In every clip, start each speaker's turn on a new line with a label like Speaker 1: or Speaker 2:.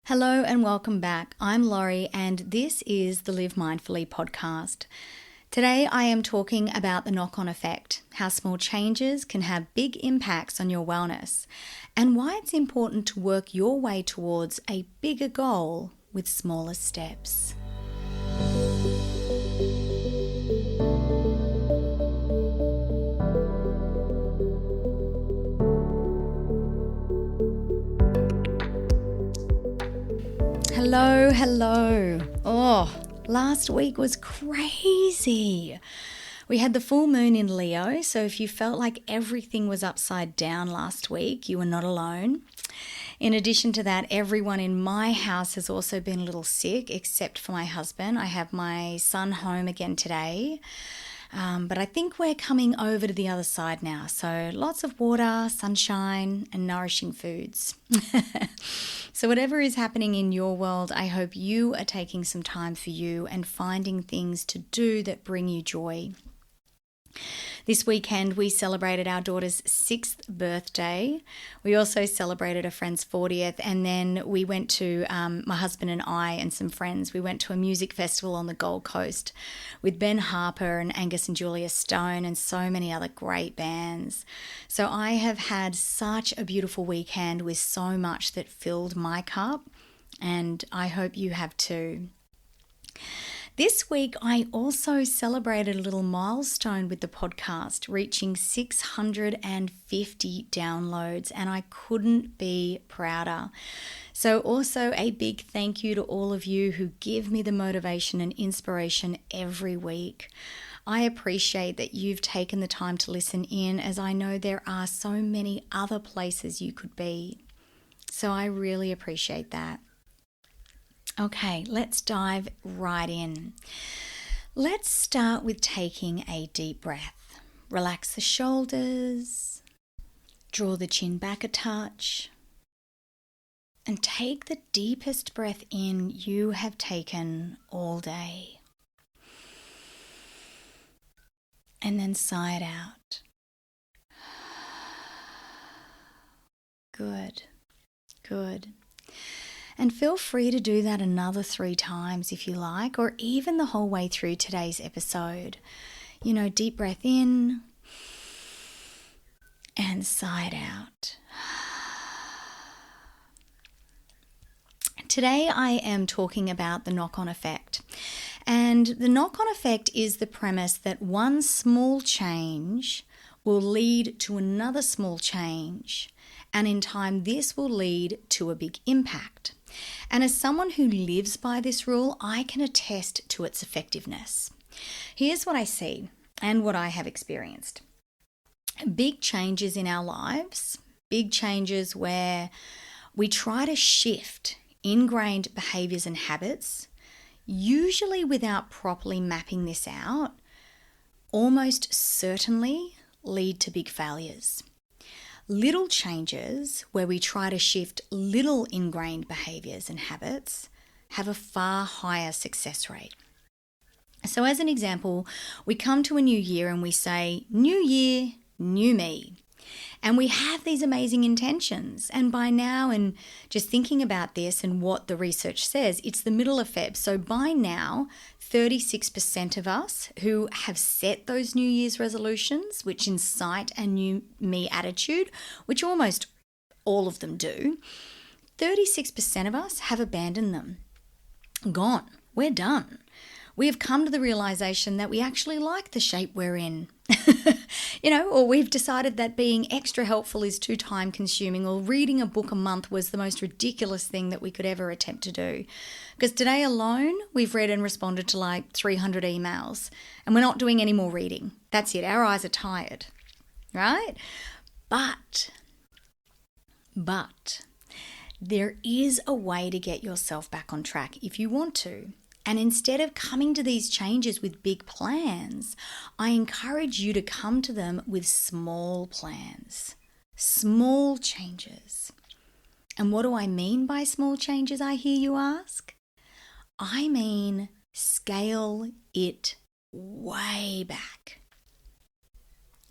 Speaker 1: Hello and welcome back. I'm Laurie and this is the Live Mindfully podcast. Today I am talking about the knock-on effect, how small changes can have big impacts on your wellness, and why it's important to work your way towards a bigger goal with smaller steps. Hello. Last week was crazy. We had the full moon in Leo, so if you felt like everything was upside down last week, you were not alone. In addition to that, everyone in my house has also been a little sick, except for my husband. I have my son home again today. But I think we're coming over to the other side now. So lots of water, sunshine, and nourishing foods. So whatever is happening in your world, I hope you are taking some time for you and finding things to do that bring you joy. This weekend, we celebrated our daughter's 6th birthday. We also celebrated a friend's 40th, and then we went to, my husband and I and some friends, we went to a music festival on the Gold Coast with Ben Harper and Angus and Julia Stone and so many other great bands. So I have had such a beautiful weekend with so much that filled my cup, and I hope you have too. This week, I also celebrated a little milestone with the podcast, reaching 650 downloads, and I couldn't be prouder. So also a big thank you to all of you who give me the motivation and inspiration every week. I appreciate that you've taken the time to listen in, as I know there are so many other places you could be. So I really appreciate that. Okay, let's dive right in. Let's start with taking a deep breath. Relax the shoulders, draw the chin back a touch, and take the deepest breath in you have taken all day. And then sigh it out. Good. And feel free to do that another 3 times if you like, or even the whole way through today's episode. Deep breath in and sigh it out. Today I am talking about the knock-on effect. And the knock-on effect is the premise that one small change will lead to another small change. And in time, this will lead to a big impact. And as someone who lives by this rule, I can attest to its effectiveness. Here's what I see and what I have experienced. Big changes in our lives, big changes where we try to shift ingrained behaviors and habits, usually without properly mapping this out, almost certainly lead to big failures. Little changes where we try to shift little ingrained behaviors and habits have a far higher success rate. So as an example, we come to a new year and we say, new year, new me. And we have these amazing intentions. And by now, and just thinking about this and what the research says, it's the middle of Feb. So by now, 36% of us who have set those New Year's resolutions, which incite a new me attitude, which almost all of them do, 36% of us have abandoned them. Gone. We're done. We have come to the realization that we actually like the shape we're in. Or we've decided that being extra helpful is too time consuming, or reading a book a month was the most ridiculous thing that we could ever attempt to do. Because today alone, we've read and responded to like 300 emails, and we're not doing any more reading. That's it. Our eyes are tired, right? But there is a way to get yourself back on track if you want to. And instead of coming to these changes with big plans, I encourage you to come to them with small plans, small changes. And what do I mean by small changes, I hear you ask? I mean scale it way back.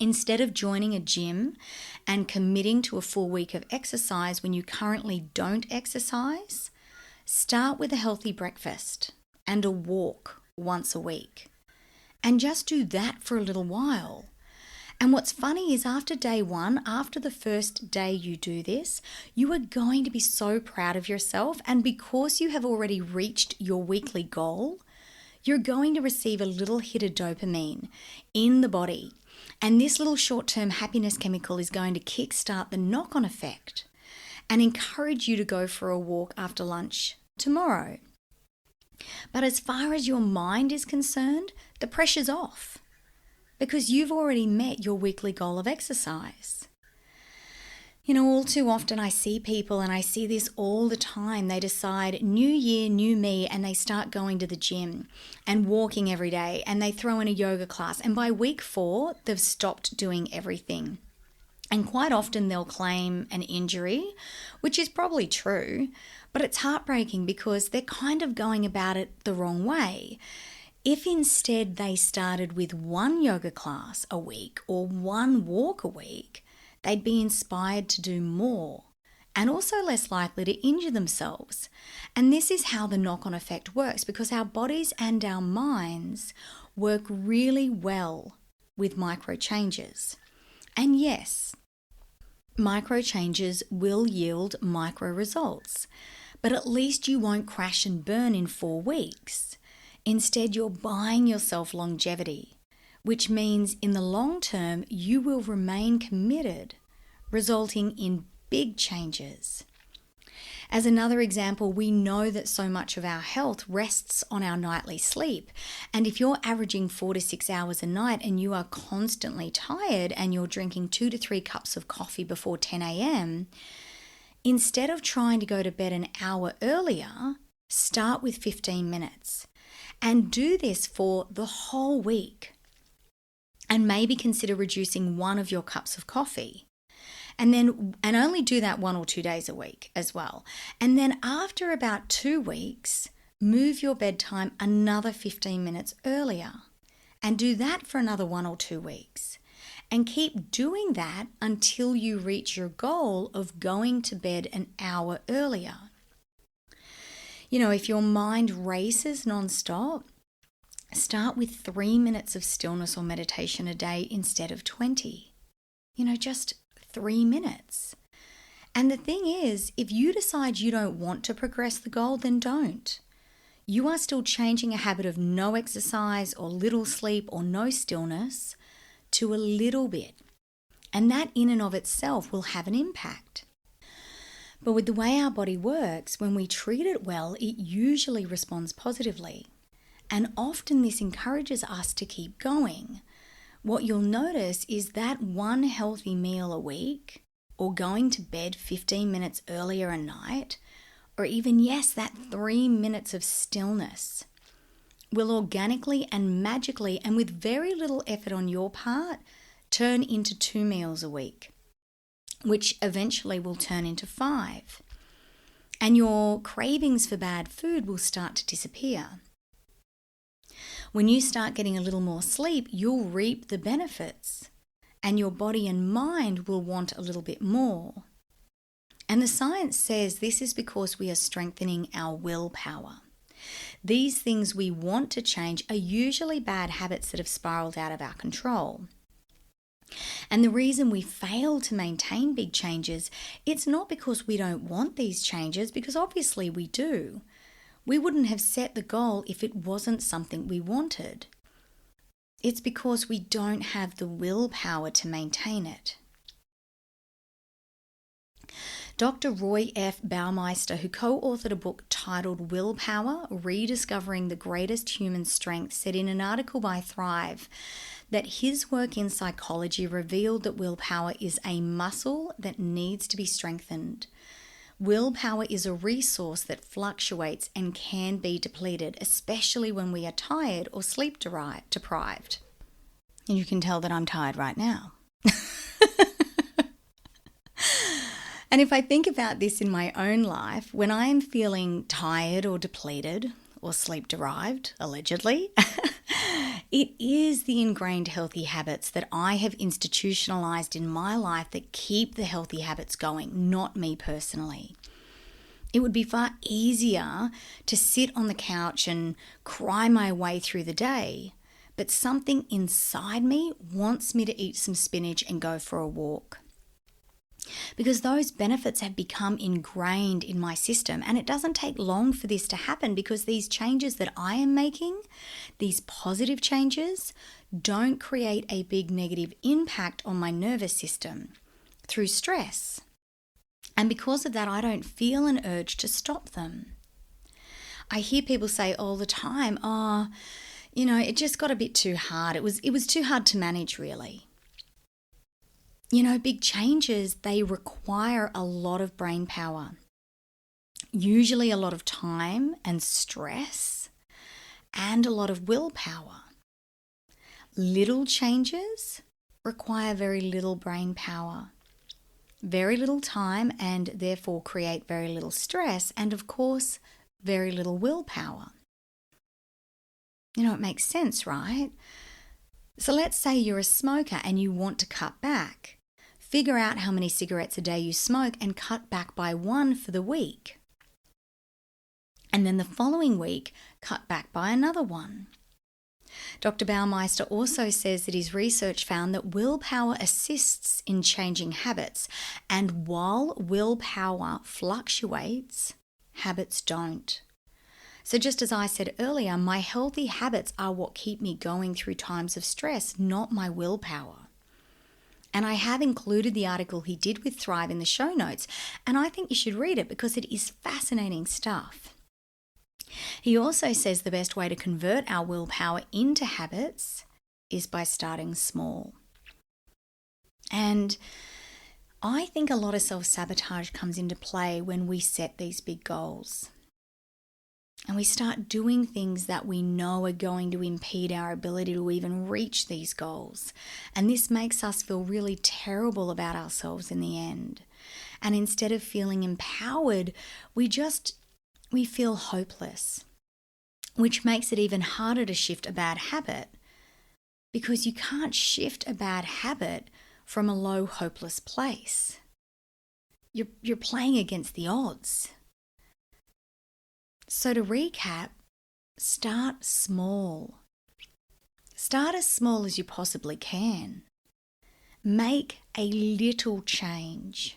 Speaker 1: Instead of joining a gym and committing to a full week of exercise when you currently don't exercise, Start with a healthy breakfast and a walk once a week. And just do that for a little while. And what's funny is after day one, after the first day you do this, you are going to be so proud of yourself. And because you have already reached your weekly goal, you're going to receive a little hit of dopamine in the body. And this little short-term happiness chemical is going to kickstart the knock-on effect and encourage you to go for a walk after lunch tomorrow. But as far as your mind is concerned, the pressure's off because you've already met your weekly goal of exercise. You know, all too often I see people, and I see this all the time, they decide new year, new me, and they start going to the gym and walking every day, and they throw in a yoga class, and by week 4, they've stopped doing everything. And quite often they'll claim an injury, which is probably true, but it's heartbreaking because they're kind of going about it the wrong way. If instead they started with one yoga class a week or one walk a week, they'd be inspired to do more and also less likely to injure themselves. And this is how the knock-on effect works, because our bodies and our minds work really well with micro changes. And yes, micro changes will yield micro results, but at least you won't crash and burn in 4 weeks. Instead, you're buying yourself longevity, which means in the long term, you will remain committed, resulting in big changes. As another example, we know that so much of our health rests on our nightly sleep. And if you're averaging 4 to 6 hours a night and you are constantly tired and you're drinking 2 to 3 cups of coffee before 10 a.m., instead of trying to go to bed an hour earlier, start with 15 minutes. And do this for the whole week. And maybe consider reducing 1 of your cups of coffee. And only do that 1 or 2 days a week as well. And then after about 2 weeks, move your bedtime another 15 minutes earlier. And do that for another 1 or 2 weeks. And keep doing that until you reach your goal of going to bed an hour earlier. You know, if your mind races nonstop, start with 3 minutes of stillness or meditation a day instead of 20. You know, just 3 minutes. And the thing is, if you decide you don't want to progress the goal, then don't. You are still changing a habit of no exercise or little sleep or no stillness to a little bit. And that in and of itself will have an impact. But with the way our body works, when we treat it well, it usually responds positively. And often this encourages us to keep going. What you'll notice is that one healthy meal a week, or going to bed 15 minutes earlier a night, or even, yes, that 3 minutes of stillness, will organically and magically and with very little effort on your part turn into 2 meals a week, which eventually will turn into 5. And your cravings for bad food will start to disappear. When you start getting a little more sleep, you'll reap the benefits, and your body and mind will want a little bit more. And the science says this is because we are strengthening our willpower. These things we want to change are usually bad habits that have spiraled out of our control. And the reason we fail to maintain big changes, it's not because we don't want these changes, because obviously we do. We wouldn't have set the goal if it wasn't something we wanted. It's because we don't have the willpower to maintain it. Dr. Roy F. Baumeister, who co-authored a book titled Willpower, Rediscovering the Greatest Human Strength, said in an article by Thrive that his work in psychology revealed that willpower is a muscle that needs to be strengthened. Willpower is a resource that fluctuates and can be depleted, especially when we are tired or sleep deprived. And you can tell that I'm tired right now. And if I think about this in my own life, when I am feeling tired or depleted or sleep deprived, allegedly, it is the ingrained healthy habits that I have institutionalized in my life that keep the healthy habits going, not me personally. It would be far easier to sit on the couch and cry my way through the day, but something inside me wants me to eat some spinach and go for a walk. Because those benefits have become ingrained in my system, and it doesn't take long for this to happen because these changes that I am making, these positive changes, don't create a big negative impact on my nervous system through stress. And because of that, I don't feel an urge to stop them. I hear people say all the time, it just got a bit too hard. It was too hard to manage, really. Big changes, they require a lot of brain power, usually a lot of time and stress, and a lot of willpower. Little changes require very little brain power, very little time, and therefore create very little stress, and of course, very little willpower. It makes sense, right? So let's say you're a smoker and you want to cut back. Figure out how many cigarettes a day you smoke and cut back by 1 for the week. And then the following week, cut back by another 1. Dr. Baumeister also says that his research found that willpower assists in changing habits, and while willpower fluctuates, habits don't. So just as I said earlier, my healthy habits are what keep me going through times of stress, not my willpower. And I have included the article he did with Thrive in the show notes, and I think you should read it because it is fascinating stuff. He also says the best way to convert our willpower into habits is by starting small. And I think a lot of self-sabotage comes into play when we set these big goals. And we start doing things that we know are going to impede our ability to even reach these goals. And this makes us feel really terrible about ourselves in the end. And instead of feeling empowered, we feel hopeless, which makes it even harder to shift a bad habit, because you can't shift a bad habit from a low, hopeless place. You're playing against the odds. So to recap, start small. Start as small as you possibly can. Make a little change.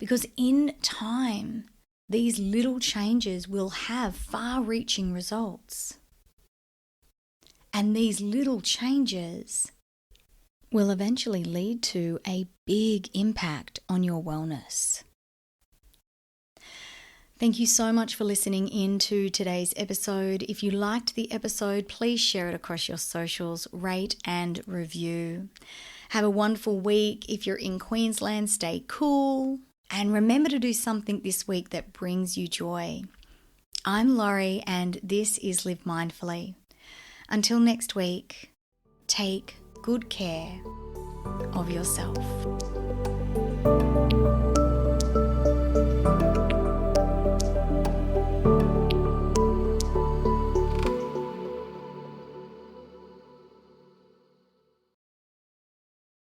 Speaker 1: Because in time, these little changes will have far-reaching results. And these little changes will eventually lead to a big impact on your wellness. Thank you so much for listening in to today's episode. If you liked the episode, please share it across your socials, rate and review. Have a wonderful week. If you're in Queensland, stay cool. And remember to do something this week that brings you joy. I'm Laurie, and this is Live Mindfully. Until next week, take good care of yourself.